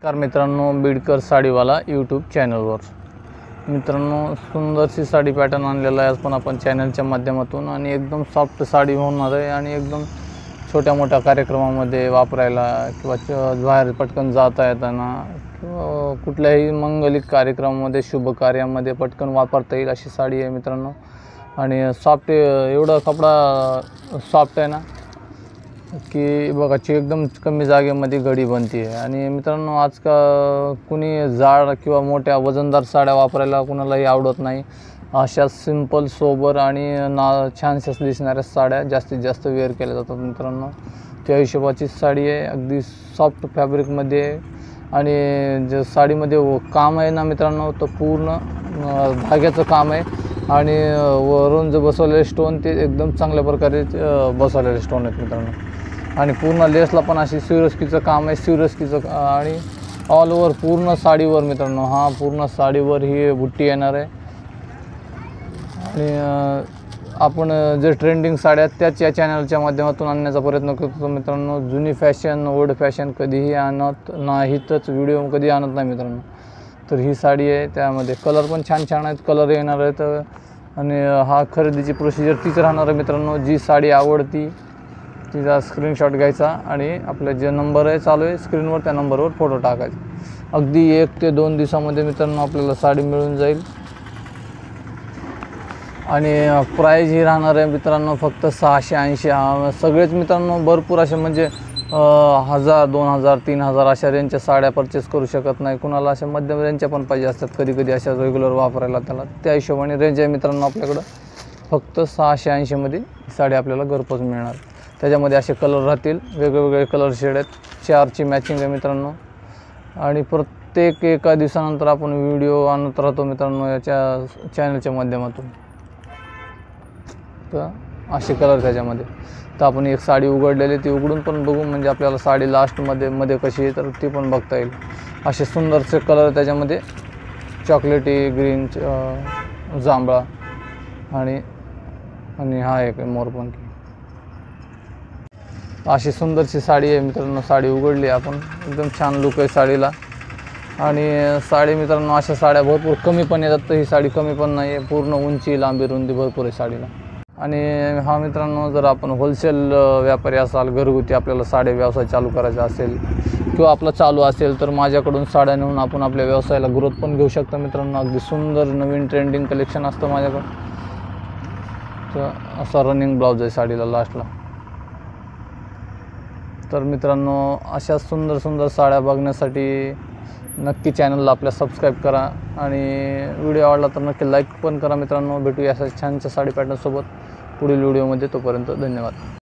नमस्कार मित्रांनो, बीडकर साडीवाला यूट्यूब चॅनलवर मित्रांनो सुंदरशी साडी पॅटर्न आणलेला आहे आज पण आपण चॅनलच्या माध्यमातून। आणि एकदम सॉफ्ट साडी होणार आहे आणि एकदम छोट्या मोठ्या कार्यक्रमामध्ये वापरायला किंवा बाहेर पटकन जाता येताना किंवा कुठल्याही मंगलिक कार्यक्रमामध्ये शुभ कार्यामध्ये पटकन वापरता येईल अशी साडी आहे मित्रांनो। आणि सॉफ्ट एवढा कपडा सॉफ्ट आहे ना की बघाची एकदम कमी जागेमध्ये घडी बनते आहे। आणि मित्रांनो आज का कुणी जाड किंवा मोठ्या वजनदार साड्या वापरायला कुणालाही आवडत नाही। अशा सिंपल सोबर आणि छानशा दिसणाऱ्या साड्या जास्तीत जास्त वेअर केल्या जातात मित्रांनो। त्या हिशोबाची साडी आहे, अगदी सॉफ्ट फॅब्रिकमध्ये आहे। आणि जे साडीमध्ये काम आहे ना मित्रांनो तो पूर्ण धाग्याचं काम आहे आणि वरून जे बसवलेले स्टोन ते एकदम चांगल्या प्रकारे बसवलेले स्टोन आहेत मित्रांनो। आणि पूर्ण लेसला पण अशी सिरोस्कीचं काम आहे, सिरोस्कीचं आणि ऑल ओव्हर पूर्ण साडीवर मित्रांनो हा पूर्ण साडीवर ही बुट्टी येणार आहे। आणि आपण जे ट्रेंडिंग साड्या त्याच या चॅनलच्या माध्यमातून आणण्याचा प्रयत्न करतो मित्रांनो। जुनी फॅशन ओल्ड फॅशन कधीही आणत नाहीतच, व्हिडिओ कधी आणत नाही मित्रांनो। तर ही साडी आहे, त्यामध्ये कलर पण छान छान आहेत, कलर येणार आहेत। आणि हा खरेदीची प्रोसिजर तीच राहणार आहे मित्रांनो। जी साडी आवडती तिचा स्क्रीनशॉट घ्यायचा आणि आपले जे नंबर आहे चालू आहे स्क्रीनवर त्या नंबरवर फोटो टाकायचा। अगदी 1 ते 2 दिवसामध्ये मित्रांनो आपल्याला साडी मिळून जाईल। आणि प्राईज ही राहणार आहे मित्रांनो फक्त 680। सगळेच मित्रांनो भरपूर असे म्हणजे 1000 2000 3000 अशा रेंजच्या साड्या परचेस करू शकत नाही। कुणाला अशा मध्यम रेंजच्या पण पाहिजे असतात कधी कधी अशा रेग्युलर वापरायला, त्याला त्या हिशोबाने रेंज आहे मित्रांनो आपल्याकडं। फक्त 680 मध्ये साडी आपल्याला घरपोच मिळणार। त्याच्यामध्ये असे कलर राहतील, वेगवेगळे कलर शेड आहेत, 4ची मॅचिंग आहे मित्रांनो। आणि प्रत्येक एका दिवसानंतर आपण व्हिडिओ आणत राहतो मित्रांनो याच्या चॅनलच्या माध्यमातून। तर असे कलर त्याच्यामध्ये तर आपण एक साडी उघडलेली ती उघडून पण बघू, म्हणजे आपल्याला साडी लास्टमध्ये कशी आहे तर ती पण बघता येईल। असे सुंदरसे कलर त्याच्यामध्ये, चॉकलेटी, ग्रीन, जांभळा आणि हा एक मोरपंखी। अशी सुंदरशी साडी आहे मित्रांनो। साडी उघडली आपण, एकदम छान लुक आहे साडीला। आणि साडी मित्रांनो अशा साड्या भरपूर कमी पण येतात, तर ही साडी कमी पण नाही आहे, पूर्ण उंची लांबी रुंदी भरपूर आहे साडीला। आणि हा मित्रांनो जर आपण होलसेल व्यापारी असाल, घरगुती आपल्याला साडी व्यवसाय चालू करायचा असेल किंवा आपला चालू असेल तर माझ्याकडून साड्या नेऊन आपण आपल्या व्यवसायाला ग्रोथ पण घेऊ शकता मित्रांनो। अगदी सुंदर नवीन ट्रेंडिंग कलेक्शन असतं माझ्याकडं। तर असा रनिंग ब्लाऊज आहे साडीला लास्टला। तर मित्रांनो अशा सुंदर सुंदर साड्या बघण्यासाठी नक्की चॅनलला आपल्या सबस्क्राईब करा आणि व्हिडिओ आवडला तर नक्की लाईक पण करा मित्रांनो। भेटूया अशा छानच्या साडी पॅटर्नसोबत पुढील व्हिडिओमध्ये, तोपर्यंत धन्यवाद।